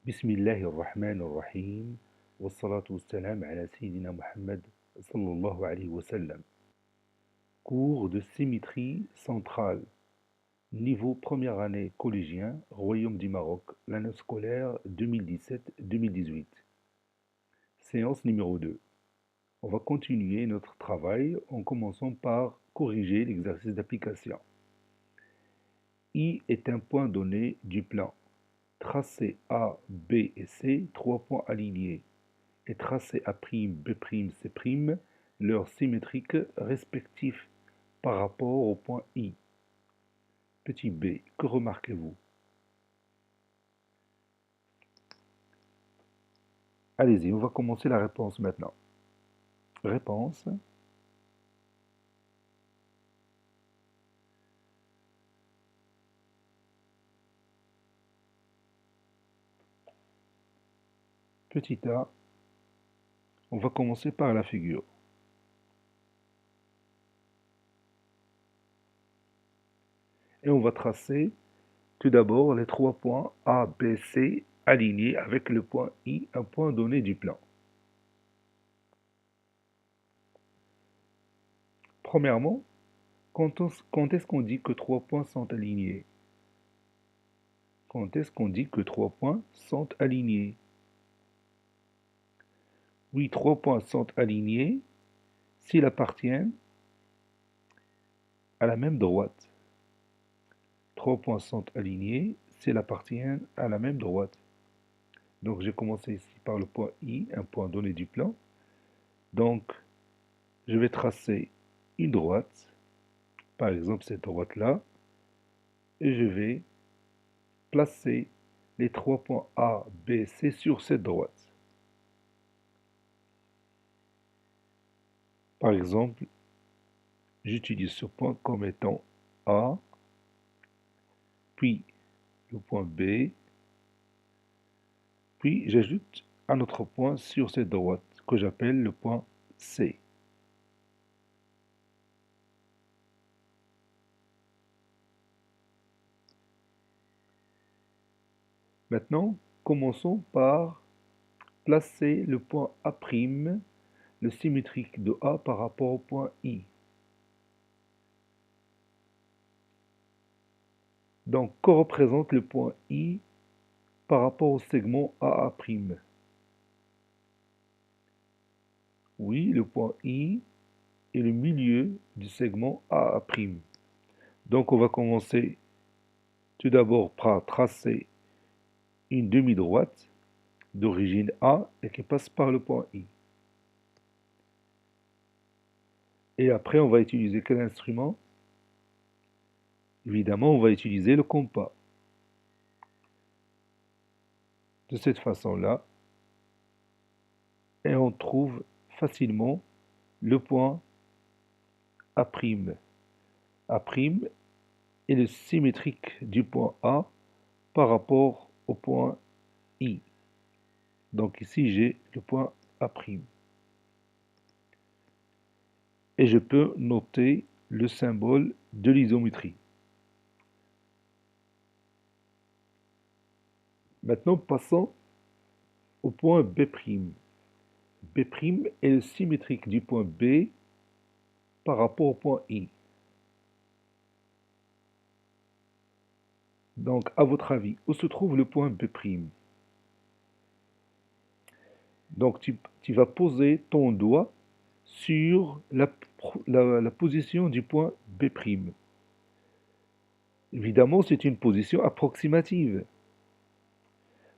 Bismillahir Rahmanir Rahim, wassalatu wassalam ala Sayyidina Muhammad sallallahu alayhi wa sallam. Cours de symétrie centrale, niveau première année collégien, Royaume du Maroc, l'année scolaire 2017-2018. Séance numéro 2. On va continuer notre travail en commençant par corriger l'exercice d'application. I est un point donné du plan. Tracé A, B et C, 3 points alignés, et tracé A', B', C', leurs symétriques respectifs par rapport au point I. Petit b, que remarquez-vous? Allez-y, on va commencer la réponse maintenant. Réponse. Petit a, on va commencer par la figure. Et on va tracer tout d'abord les 3 points A, B, C alignés avec le point I, un point donné du plan. Premièrement, quand est-ce qu'on dit que 3 points sont alignés? Quand est-ce qu'on dit que 3 points sont alignés? Oui, 3 points sont alignés s'ils appartiennent à la même droite. 3 points sont alignés s'ils appartiennent à la même droite. Donc j'ai commencé ici par le point I, un point donné du plan. Donc je vais tracer une droite, par exemple cette droite-là, et je vais placer les 3 points A, B, C sur cette droite. Par exemple, j'utilise ce point comme étant A, puis le point B, puis j'ajoute un autre point sur cette droite que j'appelle le point C. Maintenant, commençons par placer le point A', le symétrique de A par rapport au point I. Donc, que représente le point I par rapport au segment AA'? Oui, le point I est le milieu du segment AA'. Donc, on va commencer tout d'abord par tracer une demi-droite d'origine A et qui passe par le point I. Et après, on va utiliser quel instrument? Évidemment, on va utiliser le compas. De cette façon-là, et on trouve facilement le point A'. A' est le symétrique du point A par rapport au point I. Donc ici, j'ai le point A'. Et je peux noter le symbole de l'isométrie. Maintenant, passons au point B'. B' est le symétrique du point B par rapport au point I. Donc, à votre avis, où se trouve le point B'? Donc, tu vas poser ton doigt sur la position du point B'. Évidemment, c'est une position approximative.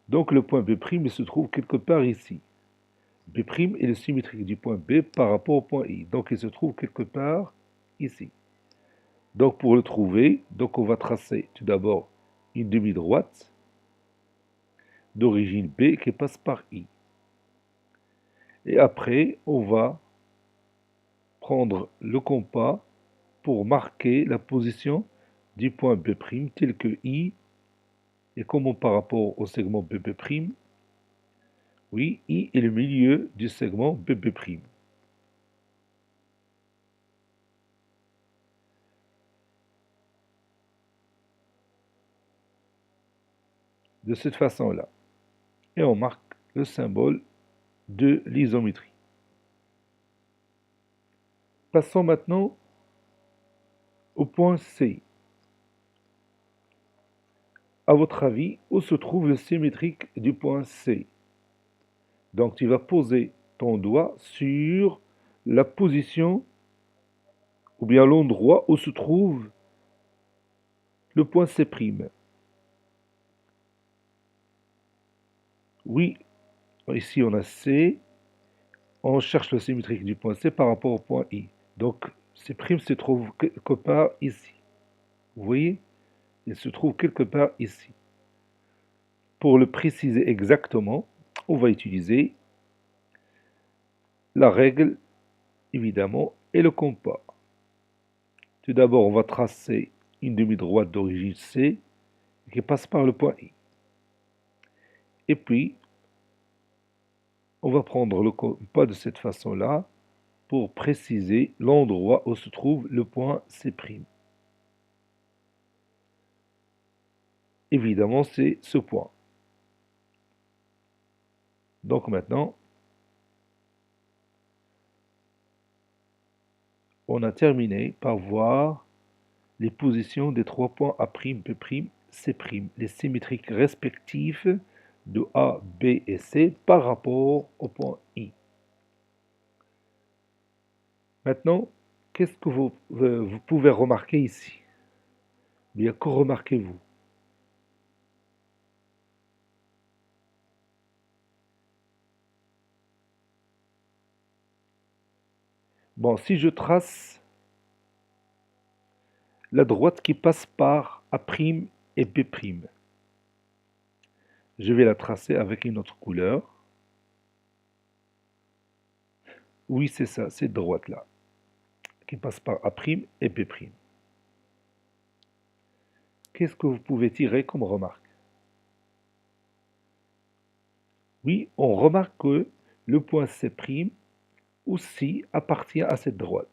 Donc, le point B' se trouve quelque part ici. B' est le symétrique du point B par rapport au point I. Donc, il se trouve quelque part ici. Donc, pour le trouver, donc on va tracer tout d'abord une demi-droite d'origine B qui passe par I. Et après, on va prendre le compas pour marquer la position du point B' tel que I. Et comment par rapport au segment BB'? Oui, I est le milieu du segment BB'. De cette façon-là. et on marque le symbole de l'isométrie. Passons maintenant au point C. À votre avis, où se trouve le symétrique du point C? Donc tu vas poser ton doigt sur la position ou bien l'endroit où se trouve le point C'. Oui, ici on a C, on cherche le symétrique du point C par rapport au point I. Donc C' se trouve quelque part ici. Vous voyez? Il se trouve quelque part ici. Pour le préciser exactement, on va utiliser la règle, évidemment, et le compas. Tout d'abord, on va tracer une demi-droite d'origine C qui passe par le point I. Et puis, on va prendre le compas de cette façon-là pour préciser l'endroit où se trouve le point C'. Évidemment, c'est ce point. Donc maintenant, on a terminé par voir les positions des trois points A', B', C', les symétriques respectifs de A, B et C par rapport au point I. Maintenant, qu'est-ce que vous pouvez remarquer ici? Bien, que remarquez-vous? Bon, si je trace la droite qui passe par A' et B', je vais la tracer avec une autre couleur. Oui, c'est ça, cette droite-là, qui passe par A' et B'. Qu'est-ce que vous pouvez tirer comme remarque? Oui, on remarque que le point C' aussi appartient à cette droite.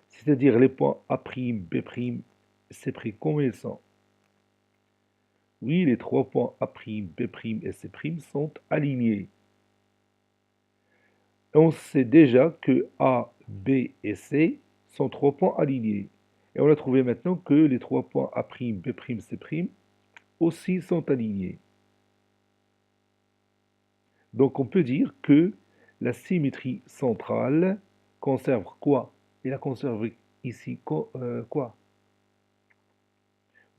C'est-à-dire les points A', B', C', comme ils sont. Oui, les trois points A', B' et C' sont alignés. On sait déjà que A, B et C sont trois points alignés. Et on a trouvé maintenant que les trois points A', B', C' aussi sont alignés. Donc on peut dire que la symétrie centrale conserve quoi? Il a conservé ici quoi?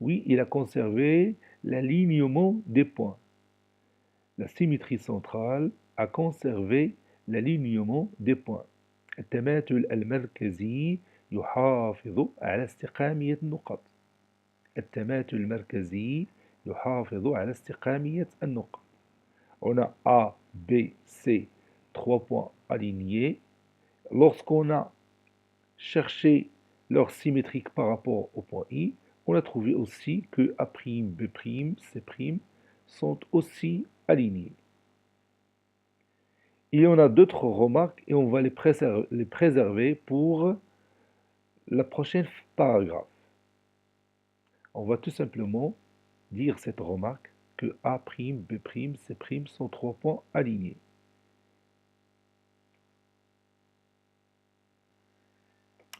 Oui, il a conservé l'alignement des points. La symétrie centrale a conservé l'alignement des points. التماثل المركزي يحافظ على استقامية النقط. التماثل المركزي يحافظ على استقامية النقط. On a A, B, C, trois points alignés. Lorsqu'on a cherché leur symétrique par rapport au point I, on a trouvé aussi que A', B', C' sont aussi alignés. Il y en a d'autres remarques et on va les préserver pour la prochaine paragraphe. On va tout simplement dire cette remarque que A', B', C' sont trois points alignés.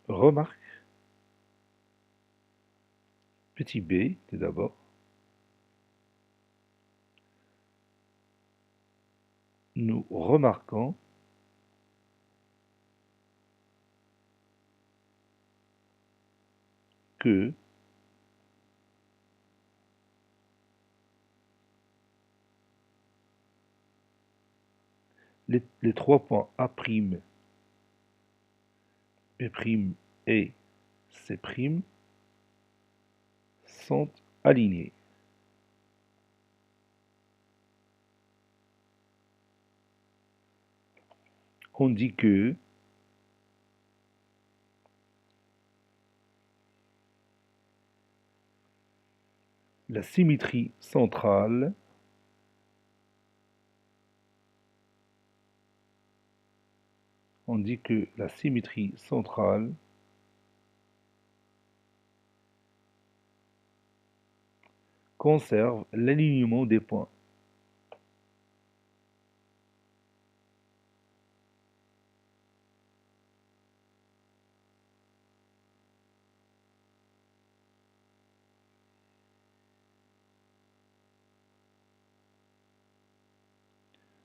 Remarque, petit b, tout d'abord. Nous remarquons que les trois points A', B' et C' sont alignés. On dit que la symétrie centrale conserve l'alignement des points.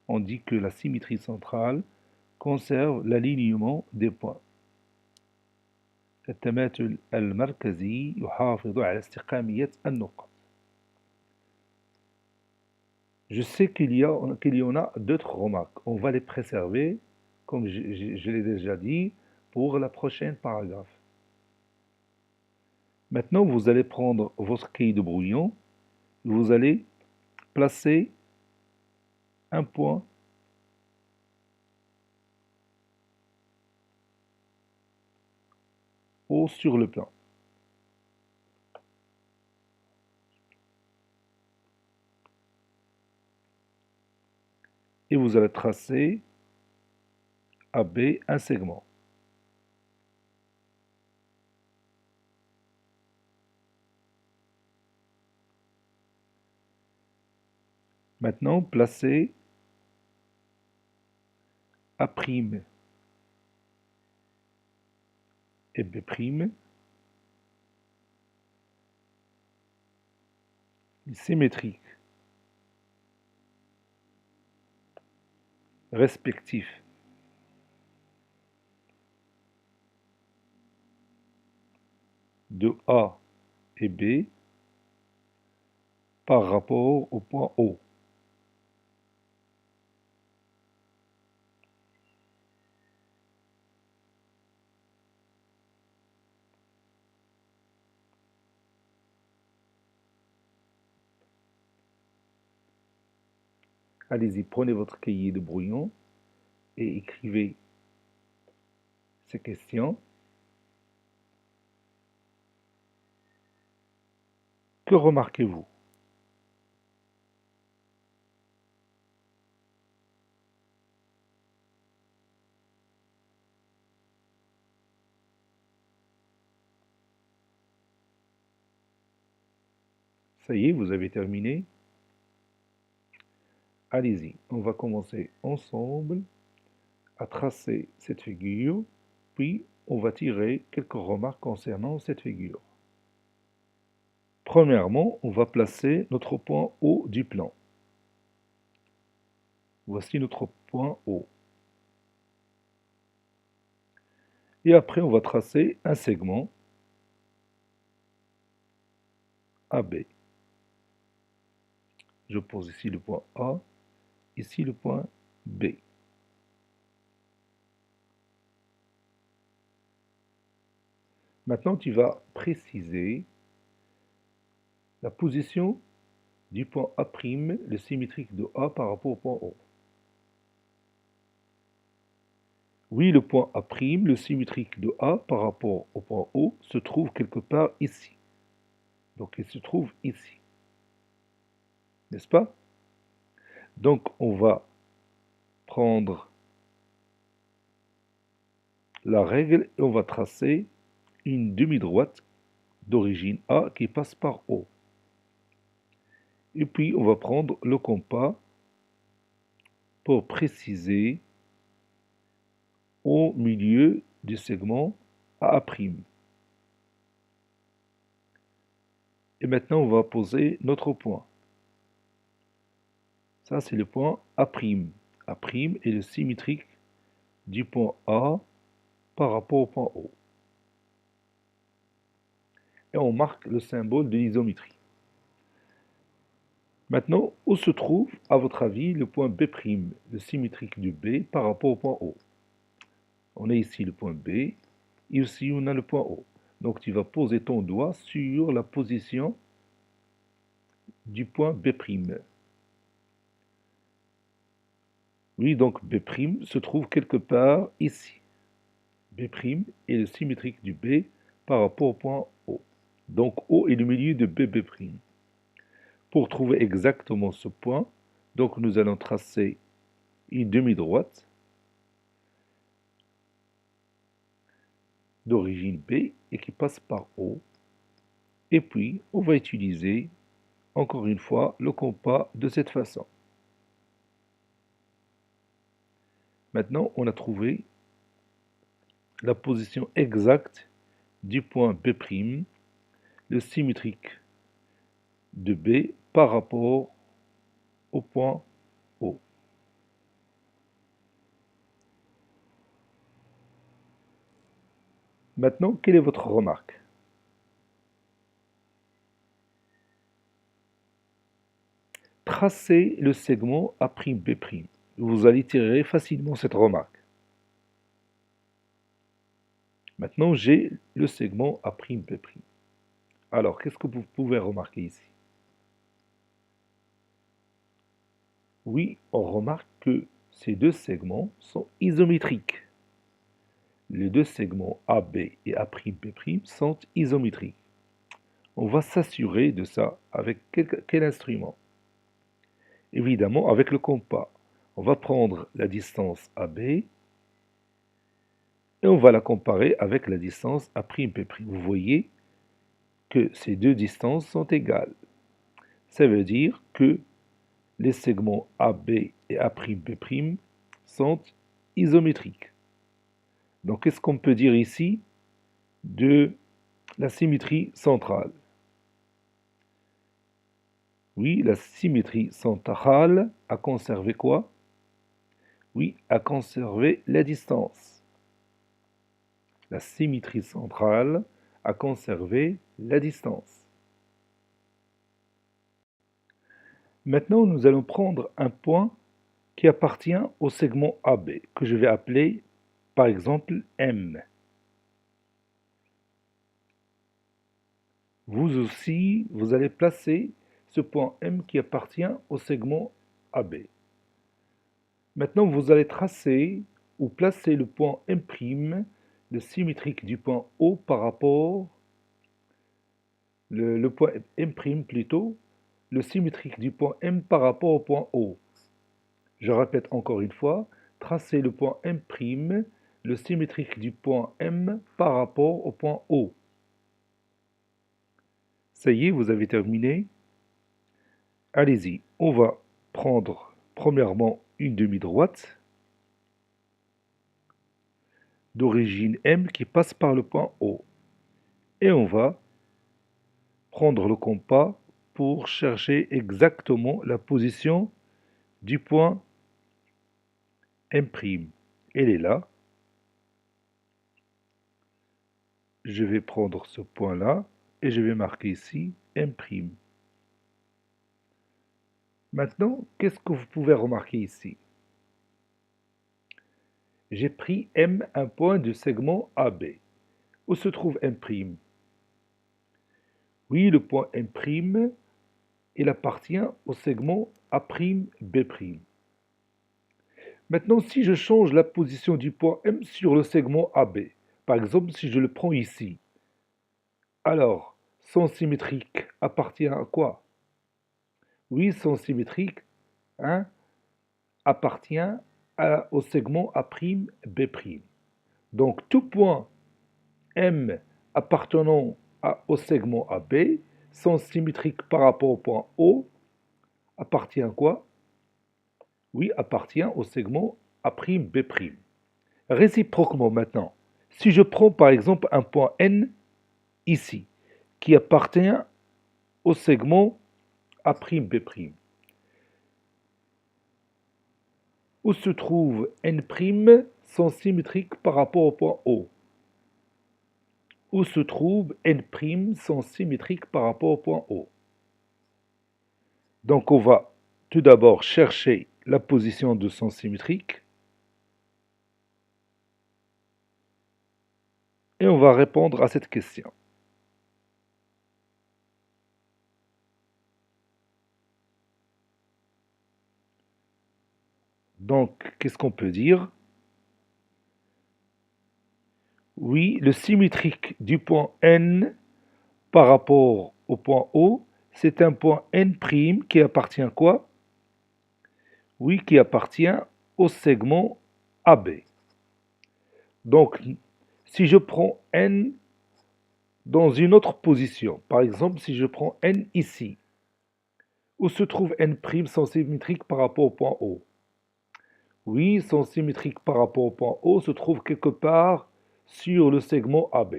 on dit que la symétrie centrale conserve l'alignement des points. التماثل المركزي يحافظ على استقامية النقط. Je sais qu'il y en a d'autres remarques. On va les préserver, comme je l'ai déjà dit, pour la prochaine paragraphe. Maintenant, vous allez prendre votre cahier de brouillon, vous allez placer un point haut sur le plan. Et vous allez tracer AB un segment. Maintenant, placez A' et B', symétriques, respectifs de A et B par rapport au point O. Allez-y, prenez votre cahier de brouillon et écrivez ces questions. Que remarquez-vous? Ça y est, vous avez terminé. Allez-y, on va commencer ensemble à tracer cette figure, puis on va tirer quelques remarques concernant cette figure. Premièrement, on va placer notre point O du plan. Voici notre point O. Et après, on va tracer un segment AB. Je pose ici le point A, ici le point B. Maintenant, tu vas préciser la position du point A', le symétrique de A par rapport au point O. Oui, le point A', le symétrique de A par rapport au point O, se trouve quelque part ici. Donc, il se trouve ici. N'est-ce pas? Donc, on va prendre la règle et on va tracer une demi-droite d'origine A qui passe par O. Et puis, on va prendre le compas pour préciser au milieu du segment A'. Et maintenant, on va poser notre point. Ça, c'est le point A'. A' est le symétrique du point A par rapport au point O. Et on marque le symbole de l'isométrie. Maintenant, où se trouve, à votre avis, le point B', le symétrique du B par rapport au point O? On a ici le point B, et ici on a le point O. Donc tu vas poser ton doigt sur la position du point B'. Oui, donc B' se trouve quelque part ici. B' est le symétrique du B par rapport au point O. Donc O est le milieu de B'. Pour trouver exactement ce point, donc nous allons tracer une demi-droite d'origine B et qui passe par O. Et puis, on va utiliser, encore une fois, le compas de cette façon. Maintenant, on a trouvé la position exacte du point B', le symétrique de B par rapport au point O. Maintenant, quelle est votre remarque? Tracez le segment A'B'. Vous allez tirer facilement cette remarque. Maintenant, j'ai le segment A'B'. Alors, qu'est-ce que vous pouvez remarquer ici? Oui, on remarque que ces deux segments sont isométriques. Les deux segments AB et A'B' sont isométriques. On va s'assurer de ça avec quel instrument? Évidemment, avec le compas. On va prendre la distance AB et on va la comparer avec la distance A'B'. Vous voyez que ces deux distances sont égales. Ça veut dire que les segments AB et A'B' sont isométriques. Donc, qu'est-ce qu'on peut dire ici de la symétrie centrale? Oui, la symétrie centrale a conservé quoi? Oui, a conservé la distance. La symétrie centrale a conservé la distance. Maintenant, nous allons prendre un point qui appartient au segment AB, que je vais appeler par exemple M. Vous aussi, vous allez placer ce point M qui appartient au segment AB. Maintenant, vous allez tracer ou placer le point M', le symétrique du point O par rapport, le point M' plutôt, le symétrique du point M par rapport au point O. Je répète encore une fois, tracez le point M', le symétrique du point M par rapport au point O. Ça y est, vous avez terminé. Allez-y, on va prendre premièrement une demi-droite d'origine M qui passe par le point O. Et on va prendre le compas pour chercher exactement la position du point M'. Elle est là. Je vais prendre ce point-là et je vais marquer ici M'. Maintenant, qu'est-ce que vous pouvez remarquer ici? J'ai pris M, un point du segment AB. Où se trouve M'? Oui, le point M', il appartient au segment A'B'. Maintenant, si je change la position du point M sur le segment AB, par exemple, si je le prends ici, alors, son symétrique appartient à quoi? Oui, son symétrique hein, appartient au segment A'B'. Donc, tout point M appartenant au segment AB, son symétrique par rapport au point O, appartient à quoi? Oui, appartient au segment A'B'. Réciproquement maintenant, si je prends par exemple un point N ici, qui appartient au segment A'B', où se trouve N' sont symétriques par rapport au point O. Où se trouve N' sont symétriques par rapport au point O. Donc on va tout d'abord chercher la position de son symétrique et on va répondre à cette question. Donc, qu'est-ce qu'on peut dire? Oui, le symétrique du point N par rapport au point O, c'est un point N' qui appartient à quoi? Oui, qui appartient au segment AB. Donc, si je prends N dans une autre position, par exemple, si je prends N ici, où se trouve N' sont symétriques par rapport au point O? Oui, sont symétriques par rapport au point O, se trouve quelque part sur le segment AB.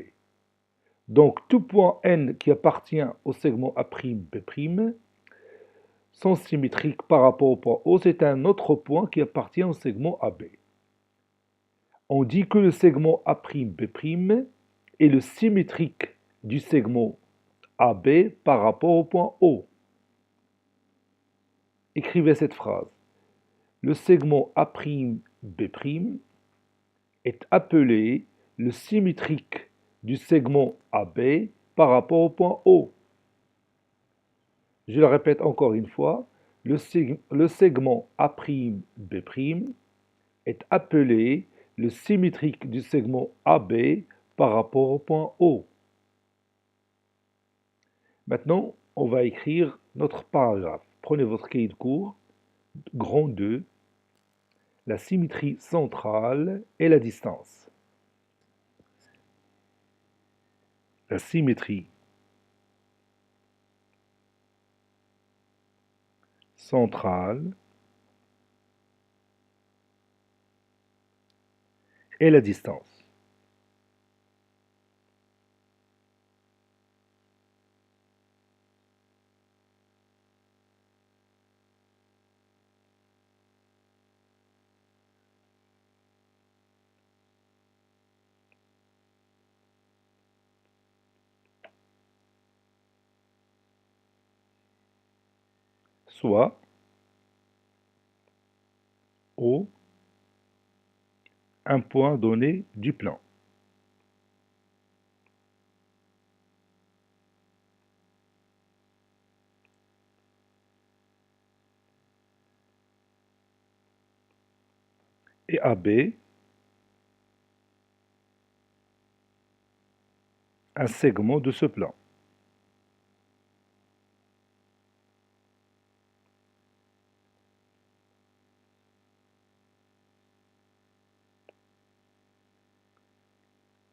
Donc, tout point N qui appartient au segment A'B' sont symétriques par rapport au point O, c'est un autre point qui appartient au segment AB. On dit que le segment A'B' est le symétrique du segment AB par rapport au point O. Écrivez cette phrase. Le segment A'B' est appelé le symétrique du segment AB par rapport au point O. Je le répète encore une fois, le segment A'B' est appelé le symétrique du segment AB par rapport au point O. Maintenant, on va écrire notre paragraphe. Prenez votre cahier de cours, grand 2, la symétrie centrale et la distance. La symétrie centrale et la distance. Soit O, un point donné du plan. Et AB, un segment de ce plan.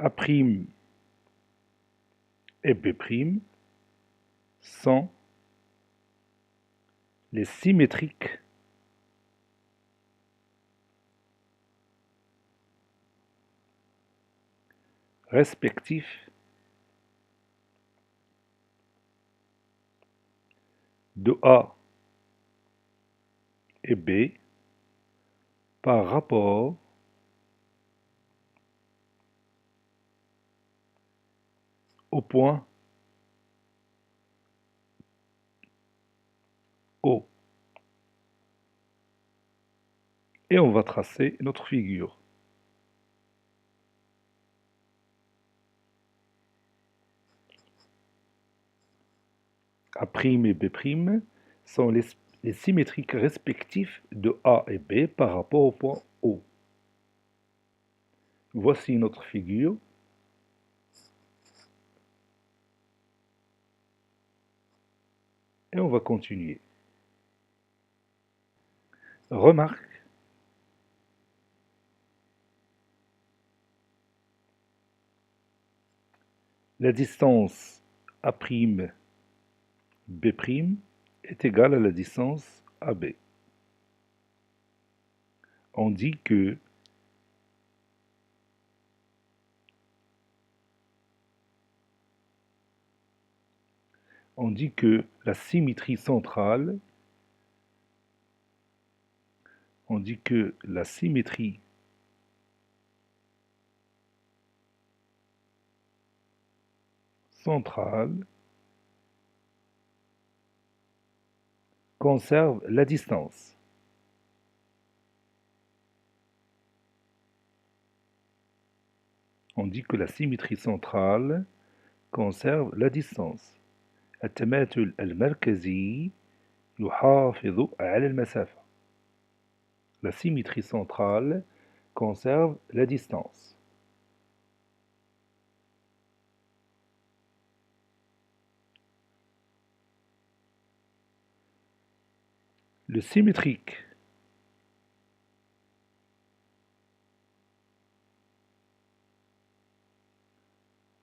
A' et B' sont les symétriques respectifs de A et B par rapport au point O. Et on va tracer notre figure. A' et B' sont les symétriques respectifs de A et B par rapport au point O. Voici notre figure. Et on va continuer. Remarque, la distance A'B' est égale à la distance AB. On dit que la symétrie centrale, conserve la distance. On dit que la symétrie centrale conserve la distance. التماثل المركزي يحافظ على المسافة. La symétrie centrale conserve la distance. Le symétrique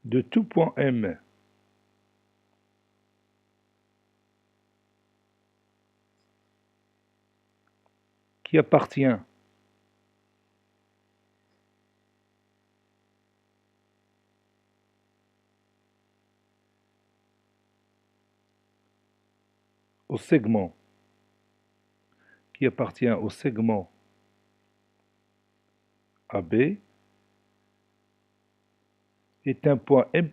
de tout point M qui appartient au segment AB est un point M',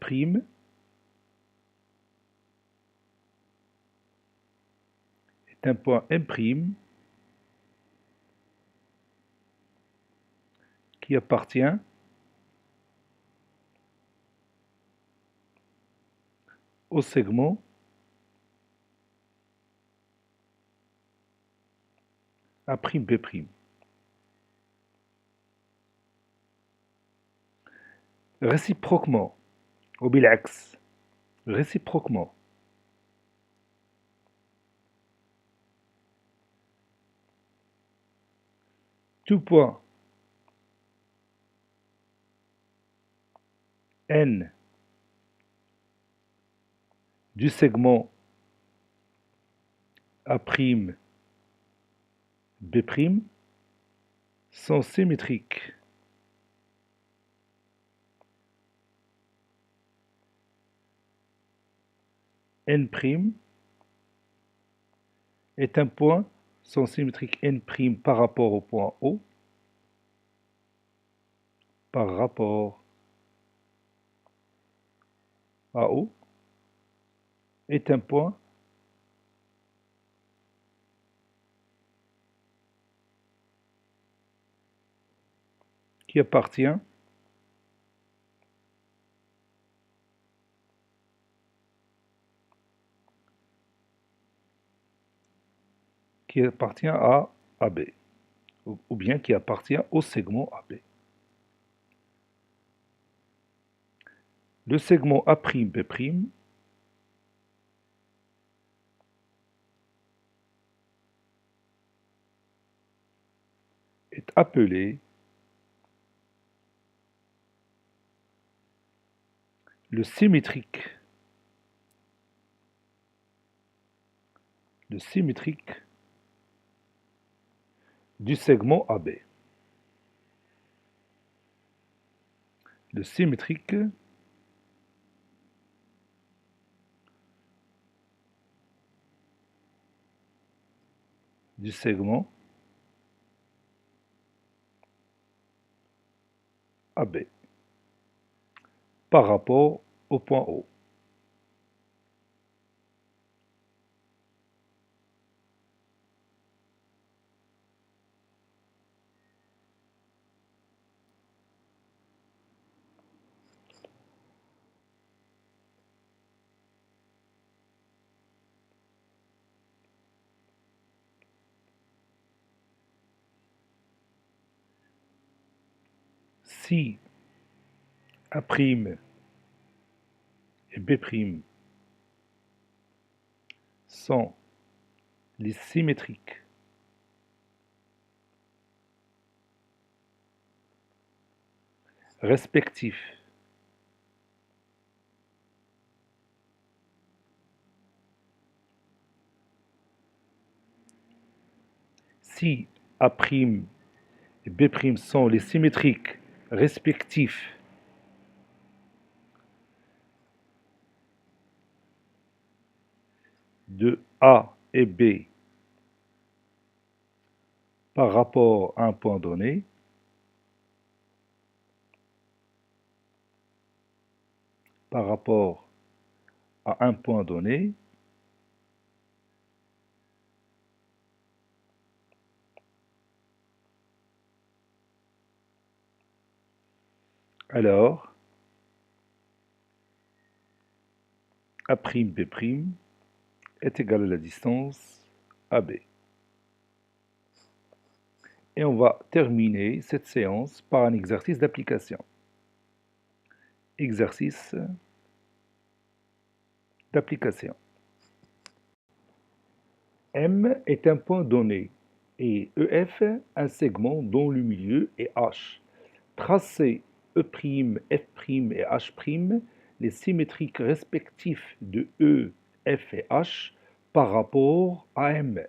qui appartient au segment A'B'. Réciproquement, ou بالعكس, réciproquement. Tout point N du segment A'B' sont symétriques. N' est un point, sont symétriques N' par rapport au point O, par rapport à O, est un point qui appartient à AB, ou bien qui appartient au segment AB. Le segment A'B' est appelé le symétrique du segment AB. Le symétrique du segment AB par rapport au point O. Si A'B' et B' sont les symétriques respectifs si A'B' et B' sont les symétriques respectifs de A et B par rapport à un point donné, alors A'B' est égal à la distance AB. Et on va terminer cette séance par un exercice d'application. Exercice d'application. M est un point donné et EF un segment dont le milieu est H. Tracez E', F' et H' les symétriques respectifs de E, F et H par rapport à M.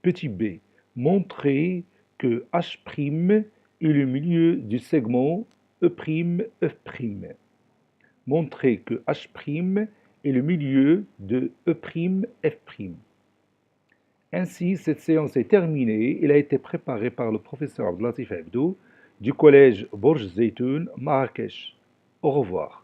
Petit b, montrez que H' est le milieu du segment E', F'. Montrez que H' est le milieu de E', F'. Ainsi, cette séance est terminée. Elle a été préparée par le professeur Abdelatif Abdou du collège Borj Zeytoun, Marrakech. Au revoir.